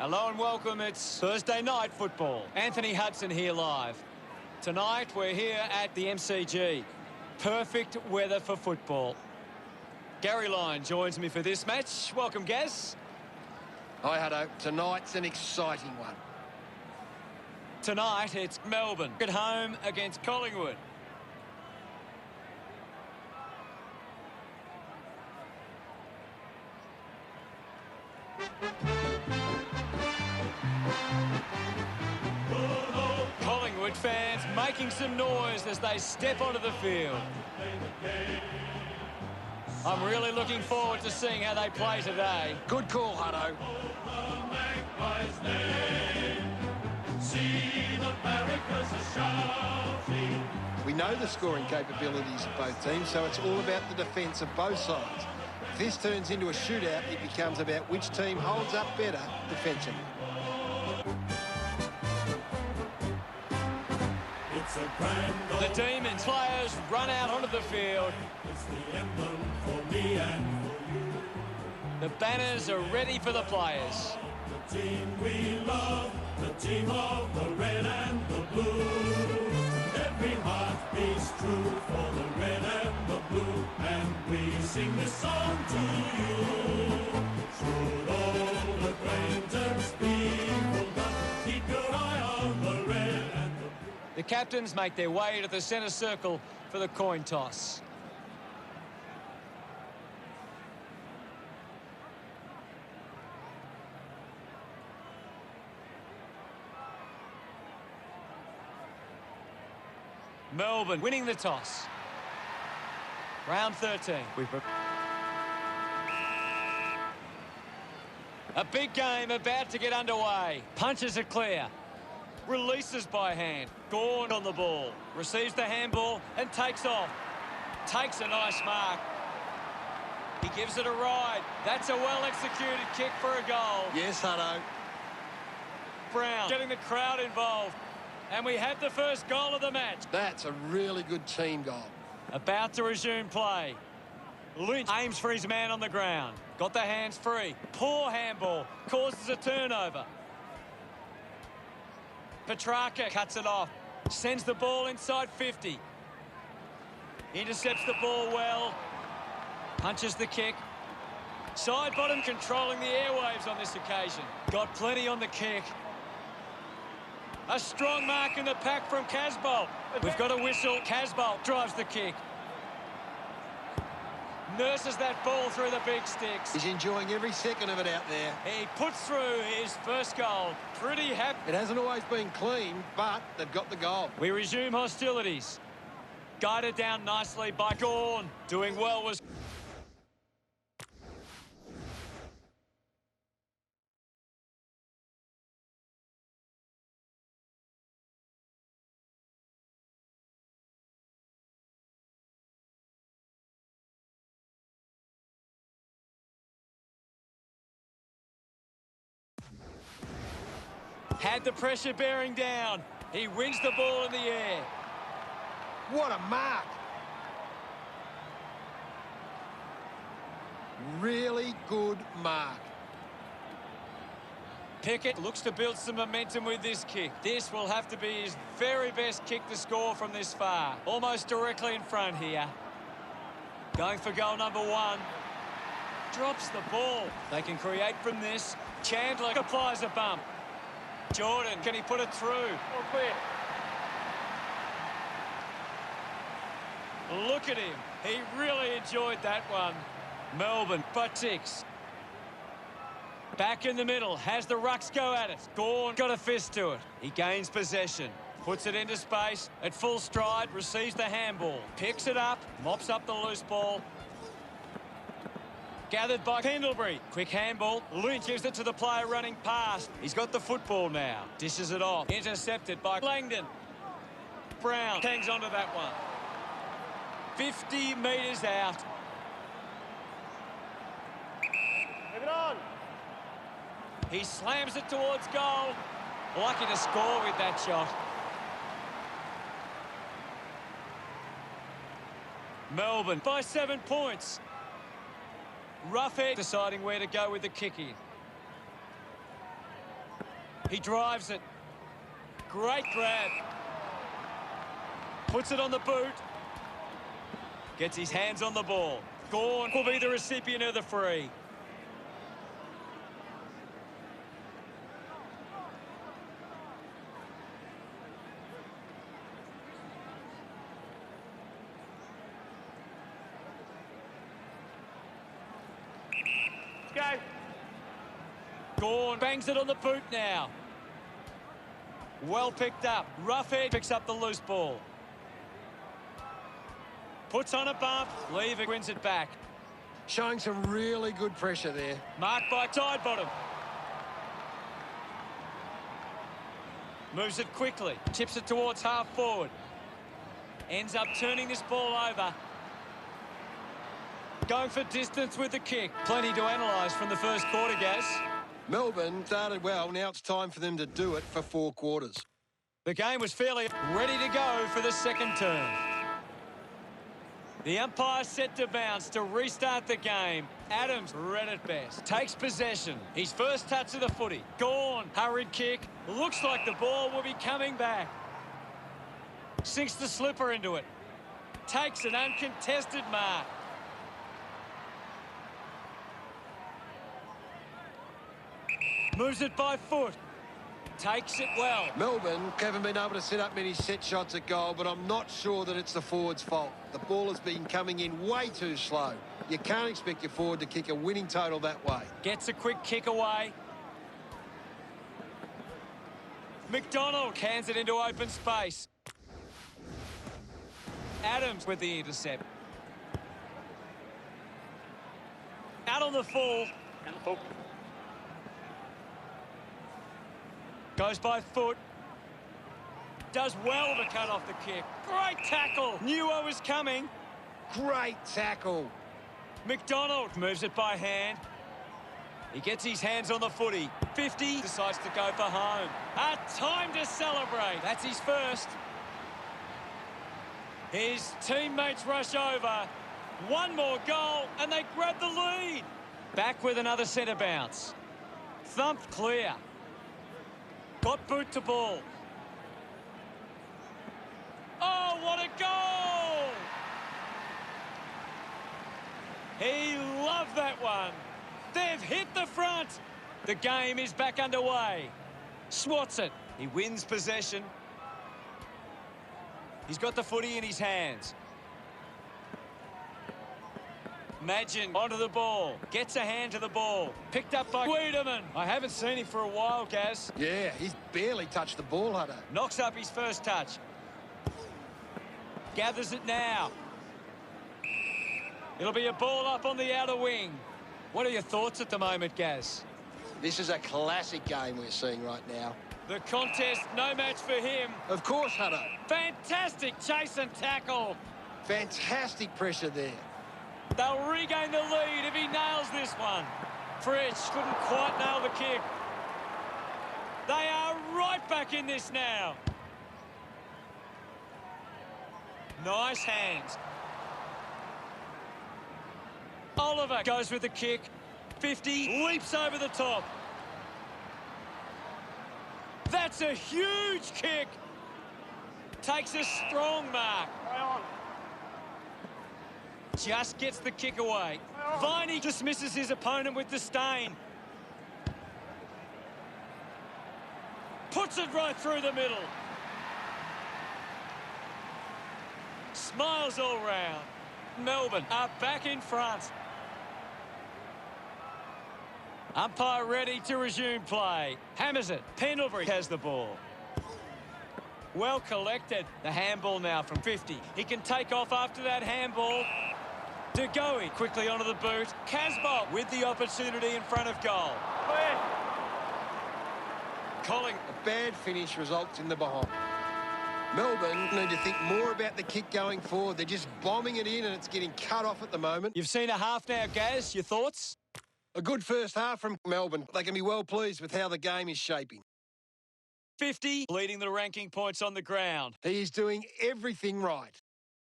Hello and welcome. It's Thursday night football. Anthony Hudson here live. Tonight we're here at the MCG. Perfect weather for football. Gary Lyon joins me for this match. Welcome, Gaz. Hi, Hutto. Tonight's an exciting one. Tonight it's Melbourne at home against Collingwood. Collingwood fans making some noise as they step onto the field. I'm really looking forward to seeing how they play today. Good call, Hutto. We know the scoring capabilities of both teams, so it's all about the defence of both sides. If this turns into a shootout, it becomes about which team holds up better defensively. The Demons players run out onto the field. The banners are ready for the players. The team we love, the team of the red and the blue. Every heart beats true for the red and the blue. And we sing this song to you. Should old acquaintance be forgot, keep your eye on the red and the blue. The captains make their way to the centre circle for the coin toss. Melbourne winning the toss. Round 13. A big game about to get underway. Punches it clear. Releases by hand. Gorn on the ball. Receives the handball and takes off. Takes a nice mark. He gives it a ride. That's a well-executed kick for a goal. Yes, Hutto. Brown getting the crowd involved. And we have the first goal of the match. That's a really good team goal. About to resume play. Lynch aims for his man on the ground. Got the hands free. Poor handball. Causes a turnover. Petrarca cuts it off. Sends the ball inside 50. Intercepts the ball well. Punches the kick. Side bottom controlling the airwaves on this occasion. Got plenty on the kick. A strong mark in the pack from Casbolt. We've got a whistle. Casbolt drives the kick. Nurses that ball through the big sticks. He's enjoying every second of it out there. He puts through his first goal. Pretty happy. It hasn't always been clean, but they've got the goal. We resume hostilities. Guided down nicely by Gorn. Doing well was... Had the pressure bearing down. He wins the ball in the air. What a mark. Really good mark. Pickett looks to build some momentum with this kick. This will have to be his very best kick to score from this far. Almost directly in front here. Going for goal number 1. Drops the ball. They can create from this. Chandler applies a bump. Jordan, can he put it through? All clear. Look at him. He really enjoyed that one. Melbourne, but 6. Back in the middle, has the rucks go at it. Gorn got a fist to it. He gains possession. Puts it into space. At full stride, receives the handball. Picks it up, mops up the loose ball. Gathered by Pendlebury. Quick handball. Lynch gives it to the player running past. He's got the football now. Dishes it off. Intercepted by Langdon. Brown hangs onto that one. 50 metres out. Move it on. He slams it towards goal. Lucky to score with that shot. Melbourne by 7 points. Roughhead deciding where to go with the kick in. He drives it. Great grab. Puts it on the boot. Gets his hands on the ball. Gawn will be the recipient of the free. Go. Gawn bangs it on the boot now. Well picked up. Roughhead picks up the loose ball. Puts on a bump. Lever wins it back. Showing some really good pressure there. Marked by Tidebottom. Moves it quickly. Tips it towards half forward. Ends up turning this ball over. Going for distance with the kick. Plenty to analyse from the first quarter, Gaz. Melbourne started well. Now it's time for them to do it for 4 quarters. The game was fairly ready to go for the second turn. The umpire set to bounce to restart the game. Adams read it best. Takes possession. His first touch of the footy. Gawn. Hurried kick. Looks like the ball will be coming back. Sinks the slipper into it. Takes an uncontested mark. Moves it by foot. Takes it well. Melbourne haven't been able to set up many set shots at goal, but I'm not sure that it's the forward's fault. The ball has been coming in way too slow. You can't expect your forward to kick a winning total that way. Gets a quick kick away. McDonald hands it into open space. Adams with the intercept. Out on the full. Goes by foot. Does well to cut off the kick. Great tackle. Knew what was coming. Great tackle. McDonald moves it by hand. He gets his hands on the footy. 50. Decides to go for home. A time to celebrate. That's his first. His teammates rush over. One more goal and they grab the lead. Back with another centre bounce. Thumped clear. Got boot to ball. Oh, what a goal! He loved that one. They've hit the front. The game is back underway. Swats it. He wins possession. He's got the footy in his hands. Magin onto the ball. Gets a hand to the ball. Picked up by Wiedemann. I haven't seen him for a while, Gaz. Yeah, he's barely touched the ball, Hunter. Knocks up his first touch. Gathers it now. It'll be a ball up on the outer wing. What are your thoughts at the moment, Gaz? This is a classic game we're seeing right now. The contest, no match for him. Of course, Hunter. Fantastic chase and tackle. Fantastic pressure there. They'll regain the lead if he nails this one. Fritsch couldn't quite nail the kick. They are right back in this now. Nice hands. Oliver goes with the kick. 50, leaps over the top. That's a huge kick. Takes a strong mark. Just gets the kick away. Viney dismisses his opponent with disdain. Puts it right through the middle. Smiles all round. Melbourne are back in front. Umpire ready to resume play. Hammers it. Pendlebury has the ball. Well collected. The handball now from 50. He can take off after that handball. De Goey quickly onto the boot. Casbolt with the opportunity in front of goal. Collingwood. A bad finish results in the behind. Melbourne need to think more about the kick going forward. They're just bombing it in and it's getting cut off at the moment. You've seen a half now, Gaz. Your thoughts? A good first half from Melbourne. They can be well pleased with how the game is shaping. 50, leading the ranking points on the ground. He is doing everything right.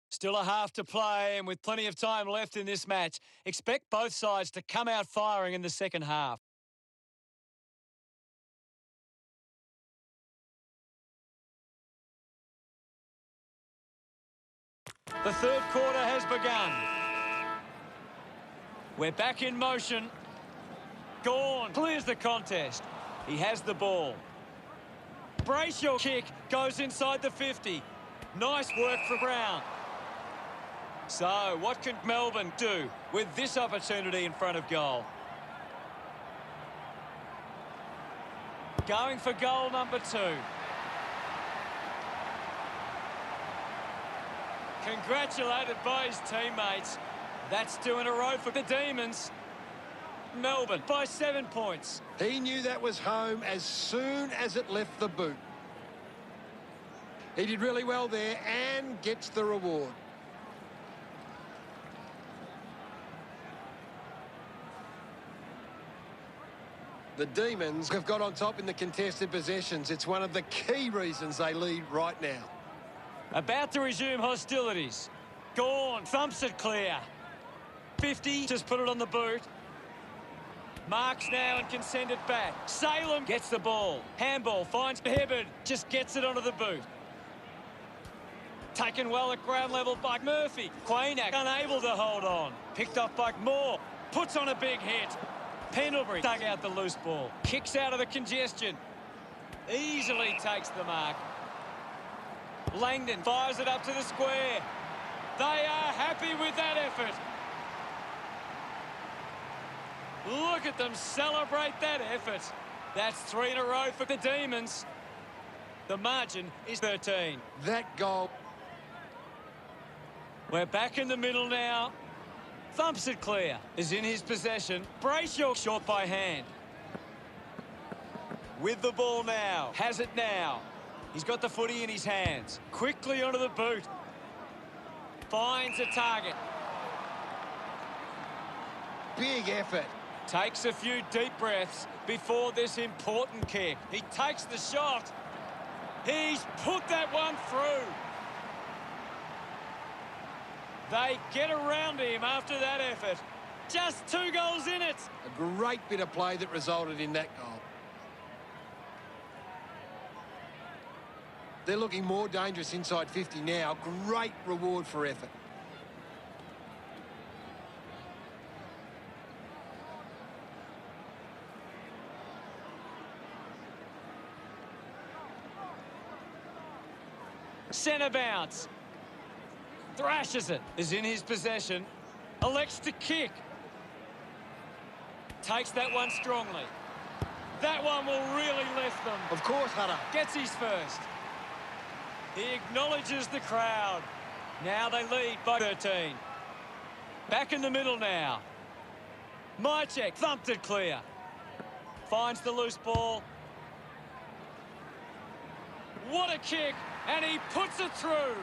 Still a half to play, and with plenty of time left in this match, expect both sides to come out firing in the second half. The third quarter has begun. We're back in motion. Gawn clears the contest. He has the ball. Brace your kick, goes inside the 50. Nice work for Brown. So, what can Melbourne do with this opportunity in front of goal? Going for goal number 2. Congratulated by his teammates. That's 2 in a row for the Demons. Melbourne by 7 points. He knew that was home as soon as it left the boot. He did really well there and gets the reward. The Demons have got on top in the contested possessions. It's one of the key reasons they lead right now. About to resume hostilities. Gawn thumps it clear. 50, just put it on the boot. Marks now and can send it back. Salem gets the ball. Handball finds Hibbard, just gets it onto the boot. Taken well at ground level by Murphy. Quainak unable to hold on. Picked off by Moore. Puts on a big hit. Pendlebury dug out the loose ball. Kicks out of the congestion. Easily takes the mark. Langdon fires it up to the square. They are happy with that effort. Look at them celebrate that effort. That's 3 in a row for the Demons. The margin is 13. That goal. We're back in the middle now. Thumps it clear. Is in his possession. Brayshaw short by hand. With the ball now. Has it now. He's got the footy in his hands. Quickly onto the boot. Finds a target. Big effort. Takes a few deep breaths before this important kick. He takes the shot. He's put that one through. They get around him after that effort. Just 2 goals in it. A great bit of play that resulted in that goal. They're looking more dangerous inside 50 now. Great reward for effort. Centre bounce. Thrashes it. Is in his possession. Elects to kick. Takes that one strongly. That one will really lift them. Of course, Hunter. Gets his first. He acknowledges the crowd. Now they lead by 13. Back in the middle now. Mychek thumped it clear. Finds the loose ball. What a kick. And he puts it through.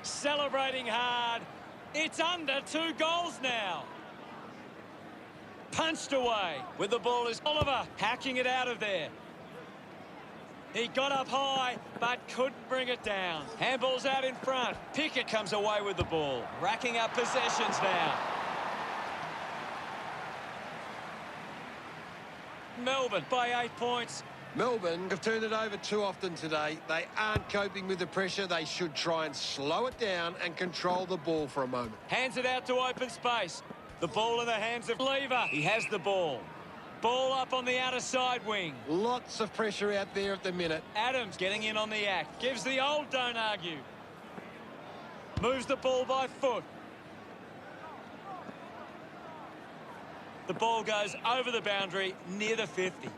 Celebrating hard. It's under 2 goals now. Punched away. With the ball is Oliver hacking it out of there. He got up high, but couldn't bring it down. Handball's out in front. Pickett comes away with the ball. Racking up possessions now. Melbourne by 8 points. Melbourne have turned it over too often today. They aren't coping with the pressure. They should try and slow it down and control the ball for a moment. Hands it out to open space. The ball in the hands of Lever. He has the ball. Ball up on the outer side wing. Lots of pressure out there at the minute. Adams getting in on the act. Gives the old don't argue. Moves the ball by foot. The ball goes over the boundary near the 50.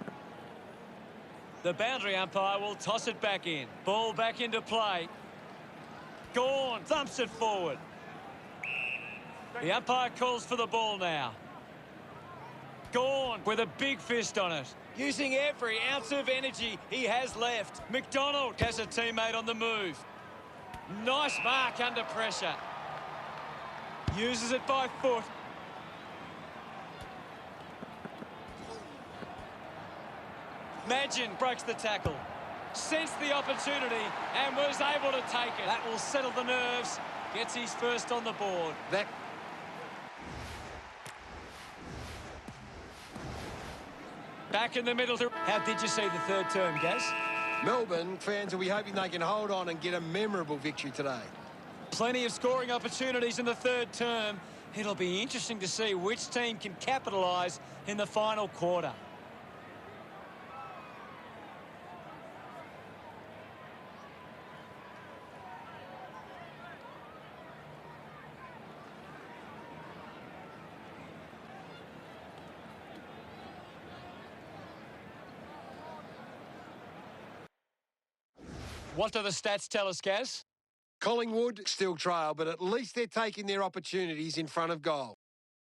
The boundary umpire will toss it back in. Ball back into play. Gawn thumps it forward. The umpire calls for the ball now. Gawn with a big fist on it. Using every ounce of energy he has left. McDonald has a teammate on the move. Nice mark under pressure. Uses it by foot. Magin breaks the tackle. Sensed the opportunity and was able to take it. That will settle the nerves. Gets his first on the board. Back in the middle. How did you see the third term, Gaz? Melbourne fans will be hoping they can hold on and get a memorable victory today. Plenty of scoring opportunities in the third term. It'll be interesting to see which team can capitalise in the final quarter. What do the stats tell us, Gaz? Collingwood still trail, but at least they're taking their opportunities in front of goal.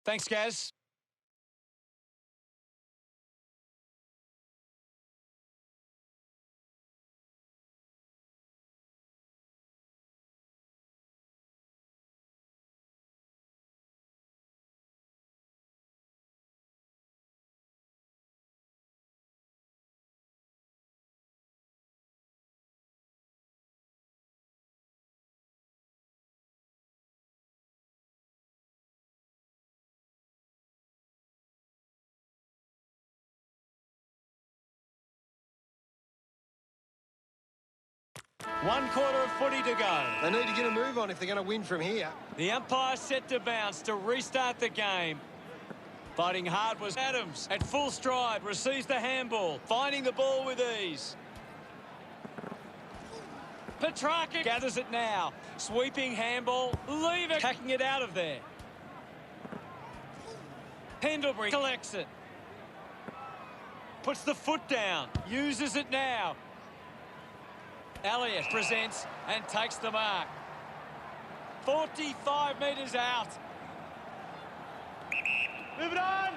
Thanks, Gaz. One quarter of footy to go. They need to get a move on if they're going to win from here. The umpire set to bounce to restart the game. Fighting hard was Adams at full stride, receives the handball, finding the ball with ease. Petrarca gathers it now. Sweeping handball, lever, tacking it out of there. Pendlebury collects it. Puts the foot down, uses it now. Elliott presents and takes the mark. 45 metres out. Move it on.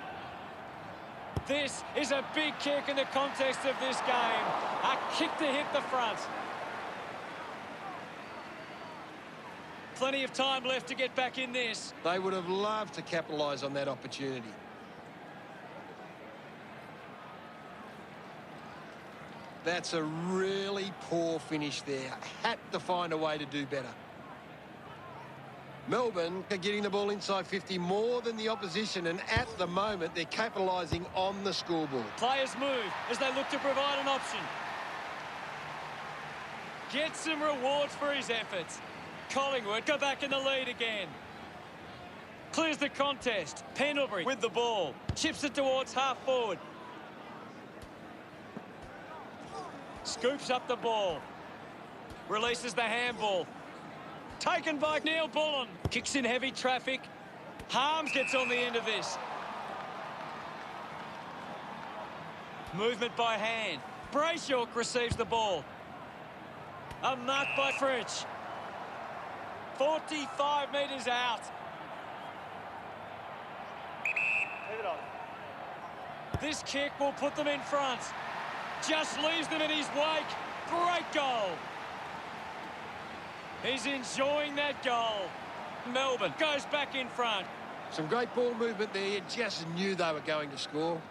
This is a big kick in the context of this game. A kick to hit the front. Plenty of time left to get back in this. They would have loved to capitalise on that opportunity. That's a really poor finish there. Had to find a way to do better. Melbourne are getting the ball inside 50 more than the opposition, and at the moment they're capitalising on the scoreboard. Players move as they look to provide an option. Gets some rewards for his efforts. Collingwood go back in the lead again. Clears the contest. Pendlebury with the ball. Chips it towards half forward. Scoops up the ball. Releases the handball. Taken by Neil Bullen. Kicks in heavy traffic. Harms gets on the end of this. Movement by hand. Brayshaw receives the ball. A mark by French. 45 metres out. Leave it on. This kick will put them in front. Just leaves them in his wake. Great goal. He's enjoying that goal. Melbourne goes back in front. Some great ball movement there. You just knew they were going to score.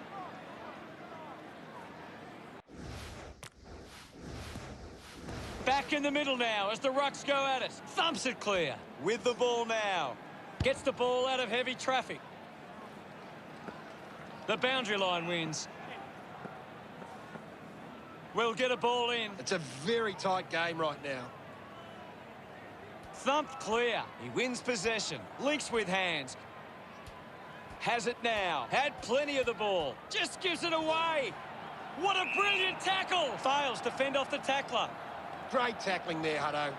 Back in the middle now as the Rucks go at it. Thumps it clear. With the ball now. Gets the ball out of heavy traffic. The boundary line wins. We'll get a ball in. It's a very tight game right now. Thumped clear. He wins possession. Links with hands. Has it now. Had plenty of the ball. Just gives it away. What a brilliant tackle. Fails to fend off the tackler. Great tackling there, Hutto.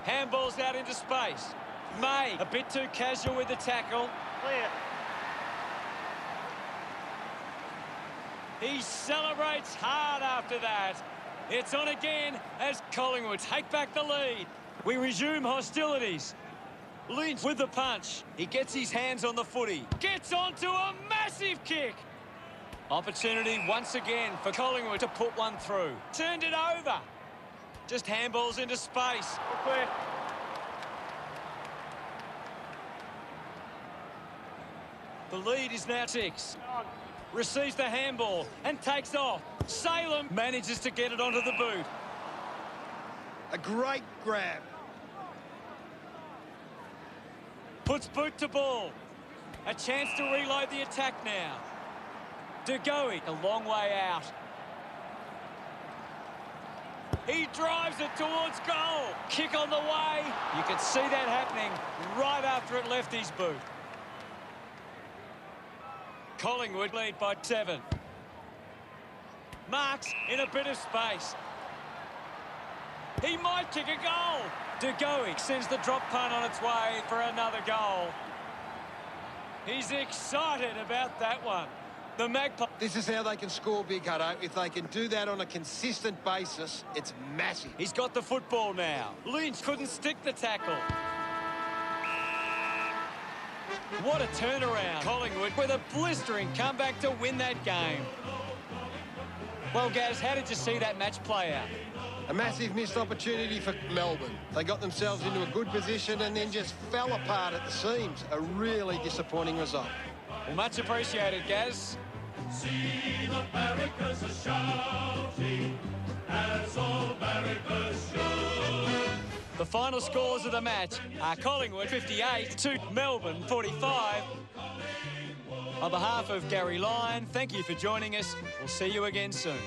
Handballs out into space. May, a bit too casual with the tackle. Clear. He celebrates hard after that. It's on again as Collingwood take back the lead. We resume hostilities. Lynch with the punch. He gets his hands on the footy. Gets onto a massive kick. Opportunity once again for Collingwood to put one through. Turned it over. Just handballs into space. Clear. The lead is now 6. Receives the handball and takes off. Salem manages to get it onto the boot. A great grab. Puts boot to ball. A chance to reload the attack now. De Goey, a long way out. He drives it towards goal. Kick on the way. You can see that happening right after it left his boot. Collingwood lead by 7. Marks in a bit of space. He might kick a goal. De Goey sends the drop punt on its way for another goal. He's excited about that one. The Magpie. This is how they can score big, Hutto. If they can do that on a consistent basis, it's massive. He's got the football now. Lynch couldn't stick the tackle. What a turnaround. Collingwood with a blistering comeback to win that game. Well, Gaz, how did you see that match play out? A massive missed opportunity for Melbourne. They got themselves into a good position and then just fell apart at the seams. A really disappointing result. Well, much appreciated, Gaz. See the barrackers are shouting, as all barrackers should. The final scores of the match are Collingwood 58 to Melbourne 45. On behalf of Gary Lyon, thank you for joining us. We'll see you again soon.